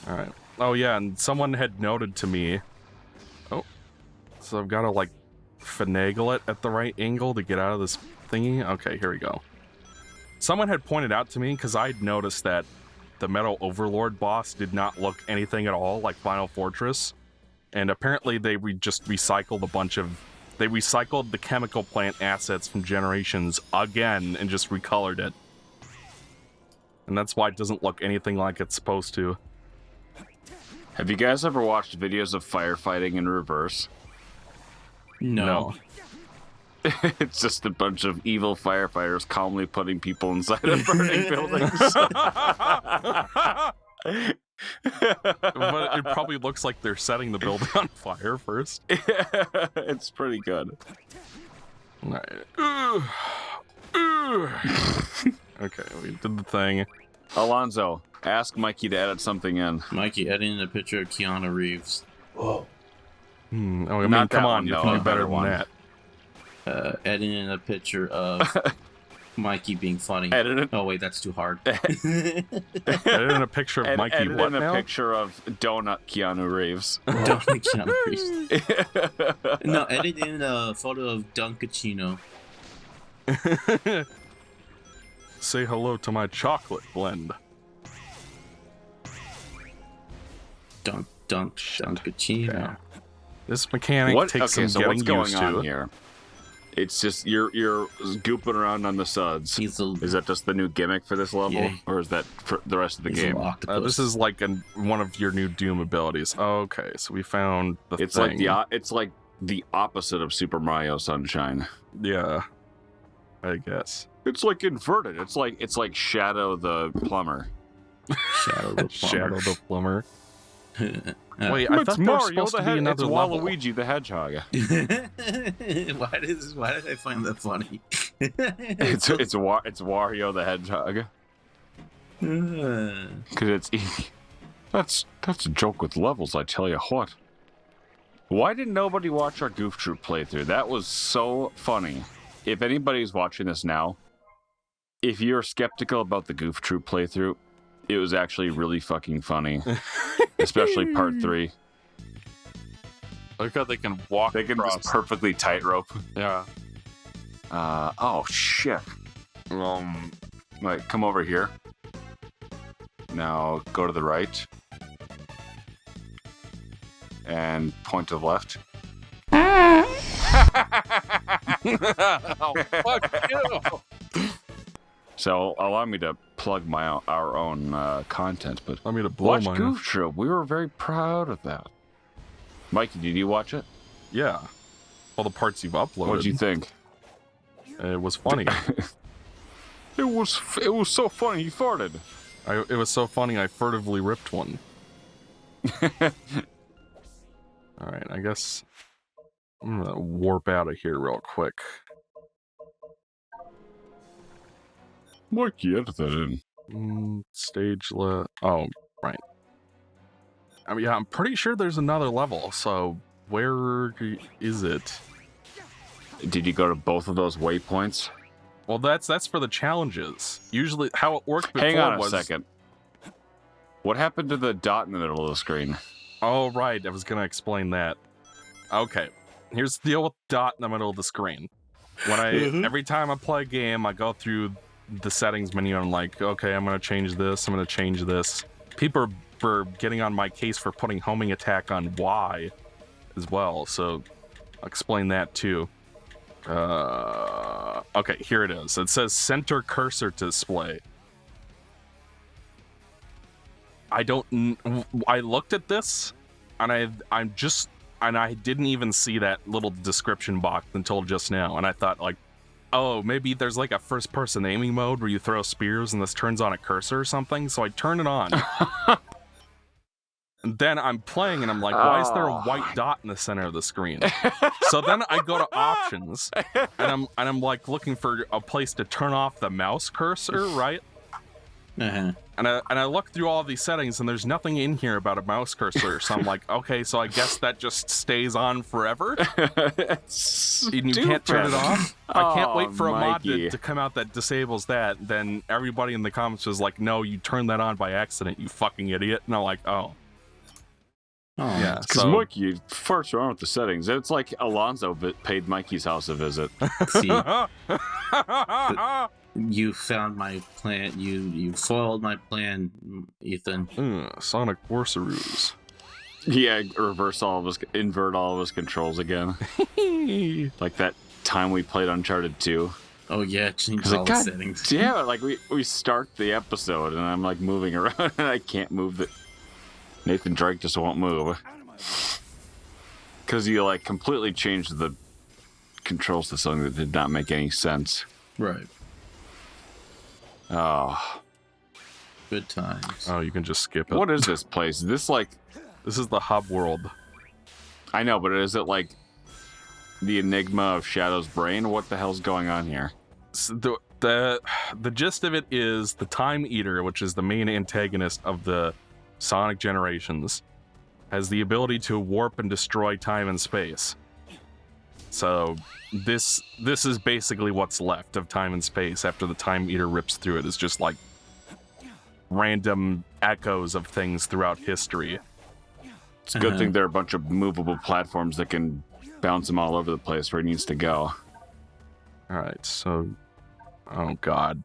All right. Oh yeah, and someone had noted to me. Oh, so I've got to like finagle it at the right angle to get out of this thingy. Okay, here we go. Someone had pointed out to me because I'd noticed that the Metal Overlord boss did not look anything at all like Final Fortress, and apparently they just recycled a bunch of. They recycled the chemical plant assets from Generations again and just recolored it. And that's why it doesn't look anything like it's supposed to. Have you guys ever watched videos of firefighting in reverse? No. It's just a bunch of evil firefighters calmly putting people inside of burning buildings. But it probably looks like they're setting the building on fire first. It's pretty good. All right. Okay, we did the thing. Alonzo, ask Mikey to edit something in. Mikey, edit in a picture of Keanu Reeves. Whoa. Oh, I mean, Not come that on, one, you no, can a do better better than one. that. Edit in a picture of Mikey being funny. Edit it. Oh wait, that's too hard. Edit in a picture of Mikey edit what in a now? picture of Donut Keanu Reeves. Don't Keanu Reeves. No, edit in a photo of Dunkachino. Say hello to my chocolate blend. Dunkachino. This mechanic takes some so getting what's going used on to. here? It's just you're gooping around on the suds. Is that just the new gimmick for this level, Yeah. or is that for the rest of the game? This is like one of your new Doom abilities. Okay, so we found the It's thing. like the opposite of Super Mario Sunshine. Yeah, I guess. It's like inverted. It's like Shadow the Plumber. Shadow the Shadow the Plumber. Wait, It's I thought there was Mario supposed the to be Hedgehog. another It's level. Waluigi the Hedgehog. Why did I find that funny? It's Wario the Hedgehog. Because it's easy. That's a joke with levels, I tell you what. Why did nobody watch our Goof Troop playthrough? That was so funny. If anybody's watching this now, if you're skeptical about the Goof Troop playthrough, it was actually really fucking funny. Especially part 3. Look how they can walk They can across. just perfectly tightrope. Yeah. Oh shit. Wait, come over here. Now go to the right. And point to the left. Oh, fuck you. So allow me to plug our own content, but Let me to blow watch mine. Goof Troop. We were very proud of that. Mikey, did you watch it? Yeah. All the parts you've uploaded. What did you think? It was funny. It was so funny. You farted. It was so funny I furtively ripped one. Alright, I guess I'm gonna warp out of here real quick. Mikey, edit that in. Stage oh, right. I mean, yeah, I'm pretty sure there's another level, so where is it? Did you go to both of those waypoints? Well, that's for the challenges. Usually, how it worked before Hang on was... a second. What happened to the dot in the middle of the screen? Oh, right. I was going to explain that. Okay. Here's the deal with dot in the middle of the screen. When every time I play a game, I go through the settings menu and I'm like, okay, I'm going to change this. I'm going to change this. People are getting on my case for putting homing attack on Y as well. So I'll explain that too. Okay, here it is. It says center cursor display. I looked at this and I didn't even see that little description box until just now. And I thought like, oh, maybe there's like a first person aiming mode where you throw spears and this turns on a cursor or something. So I turn it on. And then I'm playing and I'm like, why is there a white dot in the center of the screen? So then I go to options and I'm like looking for a place to turn off the mouse cursor, right? Uh-huh. And I look through all these settings, and there's nothing in here about a mouse cursor. So I'm like, okay, so I guess that just stays on forever. And you can't turn it off. I can't wait for a mod to come out that disables that. Then everybody in the comments was like, no, you turned that on by accident, you fucking idiot. And I'm like, oh. Oh, Yeah, because Mikey farts around with the settings. It's like Alonzo paid Mikey's house a visit. See, you found my plan. You foiled my plan, Ethan. Sonic Warsaroos. Yeah, invert all of his controls again. Like that time we played Uncharted 2. Oh yeah, change all the settings. Yeah, like we start the episode and I'm like moving around and I can't move the. Nathan Drake just won't move. Because you like completely changed the controls to something that did not make any sense. Right. Oh. Good times. Oh, you can just skip it. What is this place? Is this like... This is the hub world. I know, but is it like the enigma of Shadow's brain? What the hell's going on here? So the gist of it is the Time Eater, which is the main antagonist of the Sonic generations, has the ability to warp and destroy time and space. So this is basically what's left of time and space after the Time Eater rips through it. Is just like random echoes of things throughout history. It's a good thing there are a bunch of movable platforms that can bounce him all over the place where he needs to go. Alright, so... Oh god.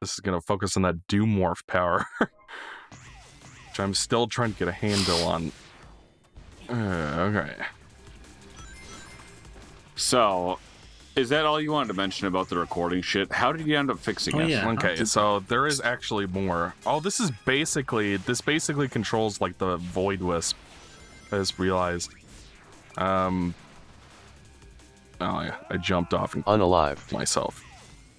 This is gonna focus on that Doom Morph power. Which I'm still trying to get a handle on. Okay. So, is that all you wanted to mention about the recording shit? How did you end up fixing it? Yeah. Okay, so there is actually more. Oh, this basically controls like the Void Wisp. I just realized. Oh yeah, I jumped off and Unalived myself.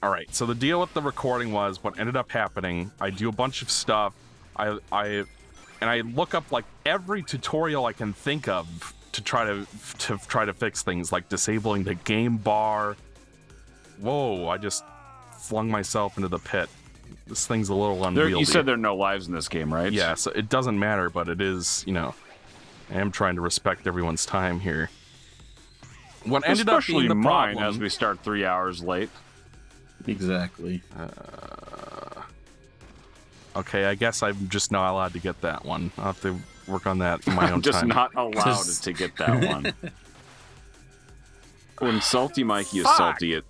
All right, so the deal with the recording was what ended up happening. I do a bunch of stuff. I look up like every tutorial I can think of to try to fix things, like disabling the game bar. Whoa! I just flung myself into the pit. This thing's a little unwieldy. You said there are no lives in this game, right? Yeah, so it doesn't matter, but it is, I am trying to respect everyone's time here. What ended up being the mine problem, as we start 3 hours late. Exactly. Okay, I guess I'm just not allowed to get that one. I'll have to work on that in my own just time. not allowed to get that one. When Salty Mikey is salty, it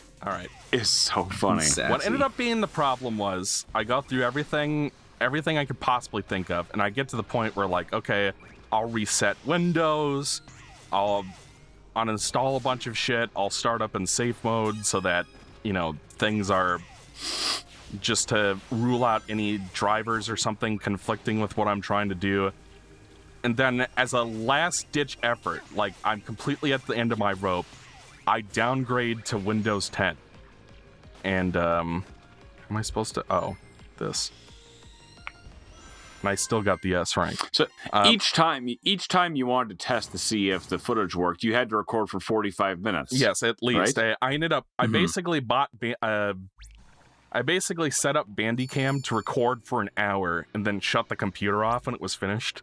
is so funny. What ended up being the problem was I got through everything I could possibly think of, and I get to the point where, like, okay, I'll reset Windows, I'll uninstall a bunch of shit, I'll start up in safe mode so that, things are just to rule out any drivers or something conflicting with what I'm trying to do. And then as a last-ditch effort, like I'm completely at the end of my rope, I downgrade to Windows 10. And, am I supposed to... Oh, this. And I still got the S rank. So each time you wanted to test to see if the footage worked, you had to record for 45 minutes. Yes, at least. Right? I ended up... I basically bought... I basically set up Bandicam to record for an hour and then shut the computer off when it was finished.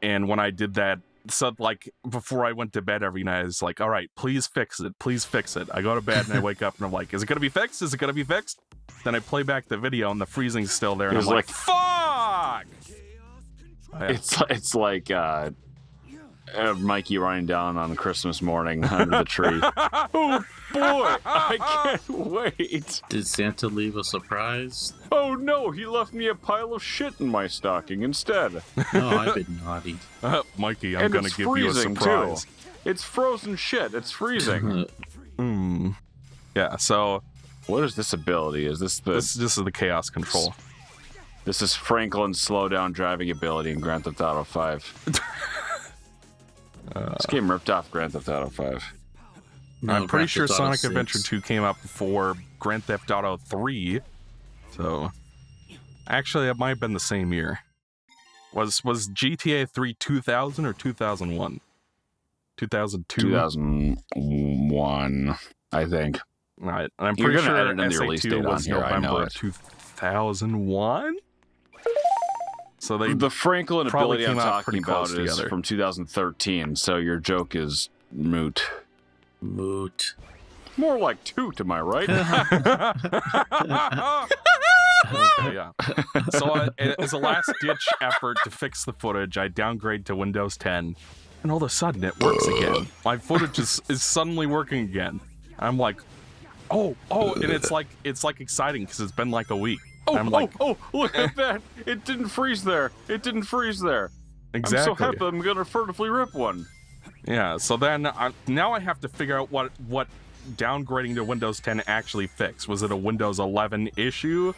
And when I did that, so like before I went to bed every night, I was like, all right, please fix it. Please fix it. I go to bed and I wake up and I'm like, is it going to be fixed? Is it going to be fixed? Then I play back the video and the freezing's still there. And I'm like, fuck! It's like Mikey running down on Christmas morning under the tree. Oh boy, I can't wait. Did Santa leave a surprise? Oh no, he left me a pile of shit in my stocking instead. No, I've been naughty. Mikey, I'm going to give you a surprise. Too. It's frozen shit. It's freezing. Yeah, so... What is this ability? Is this the... This is the chaos control. This is Franklin's slow down driving ability in Grand Theft Auto 5. This game ripped off Grand Theft Auto 5. No, I'm pretty sure Sonic Adventure 2 came out before Grand Theft Auto 3. So, actually, it might have been the same year. Was GTA 3 2000 or 2001? 2002? 2001, I think. All right, and I'm You're pretty gonna sure edit in the release SA2 date on was here, I know November it. 2001. So they The Franklin probably ability I'm came out talking pretty about close is together. from 2013, so your joke is moot. Moot. More like toot, am I right? Okay, yeah. So as a last-ditch effort to fix the footage, I downgrade to Windows 10, and all of a sudden it works again. My footage is suddenly working again. I'm like, oh, and it's like exciting because it's been like a week. I'm like, Look at that! It didn't freeze there. It didn't freeze there. exactly. I'm so happy I'm gonna furtively rip one. Yeah. So then now I have to figure out what downgrading to Windows 10 actually fixed. Was it a Windows 11 issue?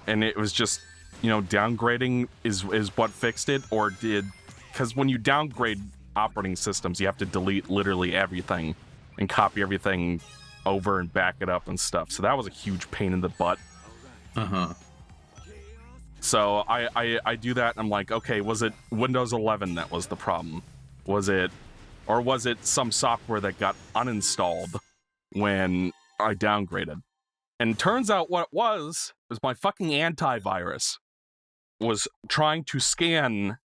And it was just, downgrading is what fixed it, or because when you downgrade operating systems, you have to delete literally everything and copy everything over and back it up and stuff. So that was a huge pain in the butt. So I do that, and I'm like, okay, was it Windows 11 that was the problem? Was it some software that got uninstalled when I downgraded? And turns out what it was my fucking antivirus was trying to scan.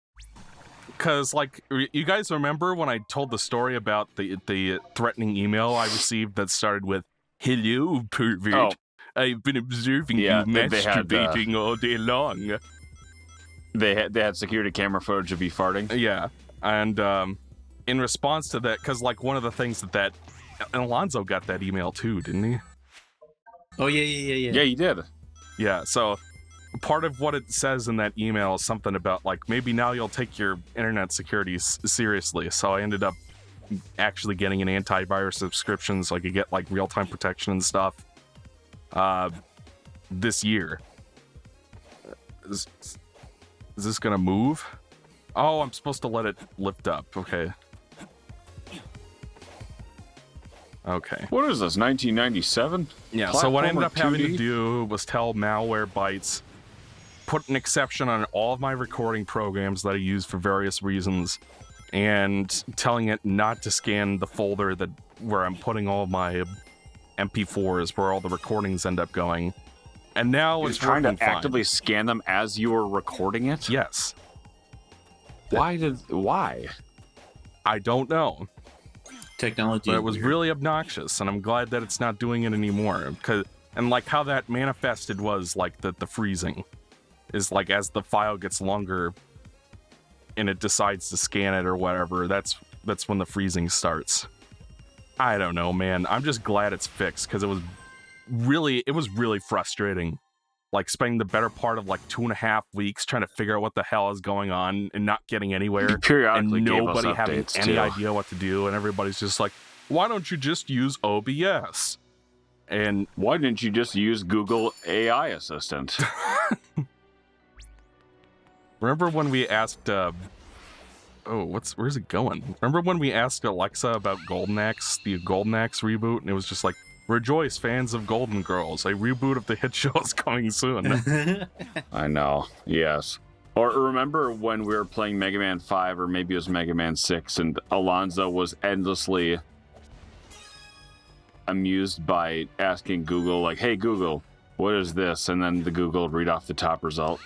Because, you guys remember when I told the story about the threatening email I received that started with, "Hello, pervert. Oh. I've been observing Yeah, you they had, masturbating all day long." They had security camera footage of you farting. Yeah. And in response to that, because, one of the things that and Alonzo got that email too, didn't he? Oh, yeah. Yeah, you did. Yeah, so part of what it says in that email is something about, maybe now you'll take your internet security seriously. So I ended up actually getting an antivirus subscription so I could get, real-time protection and stuff this year. Is this gonna move? Oh, I'm supposed to let it lift up. Okay. Okay. What is this, 1997? Yeah, so what I ended Platformer up having to 2D? do was tell Malwarebytes, put an exception on all of my recording programs that I use for various reasons, and telling it not to scan the folder where I'm putting all of my MP4s, where all the recordings end up going. And now It's it's trying to working fine. actively scan them as you were recording it? Yes. Why? I don't know. Technology. But it is was weird. really obnoxious, and I'm glad that it's not doing it anymore. And how that manifested was the freezing is as the file gets longer and it decides to scan it or whatever, that's when the freezing starts. I don't know, man. I'm just glad it's fixed because it was really frustrating. Spending the better part of 2.5 weeks trying to figure out what the hell is going on and not getting anywhere. You periodically And gave us nobody having updates, any too. idea what to do, and everybody's just like, why don't you just use OBS? And Why didn't you just use Google AI Assistant? remember when we asked where's it going? Remember when we asked Alexa about Golden Axe, the Golden Axe reboot, and it was just like, rejoice, fans of Golden Girls, a reboot of the hit show is coming soon. I know, yes. Or remember when we were playing Mega Man 5, or maybe it was Mega Man 6, and Alonzo was endlessly amused by asking Google, hey Google, what is this? And then the Google would read off the top result.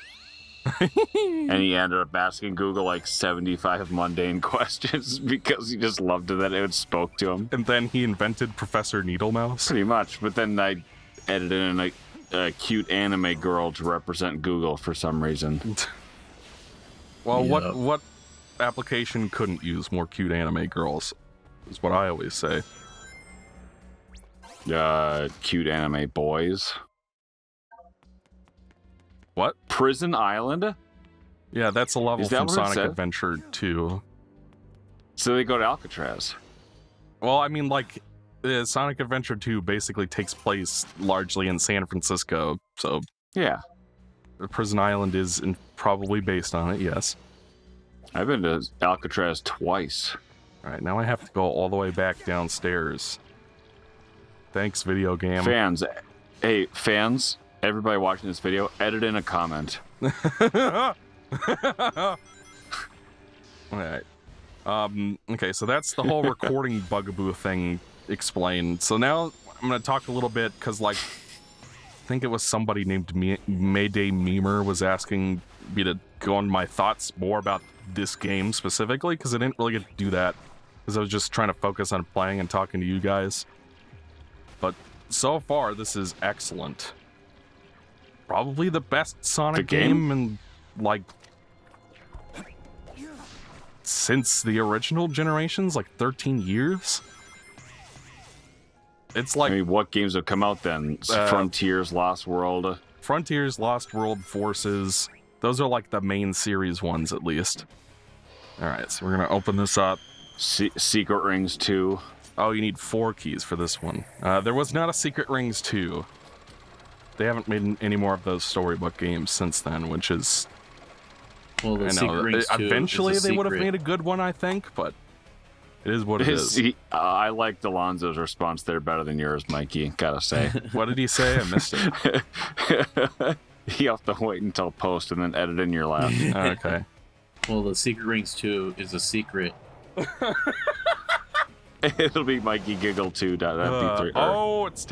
And he ended up asking Google 75 mundane questions because he just loved it that it spoke to him. And then he invented Professor Needlemouse. Pretty much, but then I edited in a cute anime girl to represent Google for some reason. Well, Yep. what application couldn't use more cute anime girls? Is what I always say. Cute anime boys. What? Prison Island? Yeah, that's a level Is that from what it Sonic said? Adventure 2. So they go to Alcatraz. Well, I mean, Sonic Adventure 2 basically takes place largely in San Francisco, so Yeah. Prison Island is probably based on it, yes. I've been to Alcatraz twice. Alright, now I have to go all the way back downstairs. Thanks, video game. Fans, hey, fans, everybody watching this video, edit in a comment. Alright. Okay, so that's the whole recording bugaboo thing explained. So now I'm gonna talk a little bit because, like, I think it was somebody named Mayday Memer was asking me to go on my thoughts more about this game specifically, because I didn't really get to do that because I was just trying to focus on playing and talking to you guys. But so far, this is excellent. Probably the best Sonic game in, like, since the original generations, like 13 years. It's like... I mean, what games have come out then? Frontiers, Lost World? Frontiers, Lost World, Forces. Those are like the main series ones, at least. Alright, so we're gonna open this up. Secret Rings 2. Oh, you need 4 keys for this one. There was not a Secret Rings 2. They haven't made any more of those storybook games since then, which is... Well, the I know, Secret Rings 2 eventually is a they would have secret. made a good one, I think, but it is what it is. I liked Alonzo's response there better than yours, Mikey, gotta say. What did he say? I missed it. You have to wait until post and then edit in your laugh. Okay. Well, the Secret Rings 2 is a secret. It'll be Mikey Giggle 2.mp3. Oh, it's...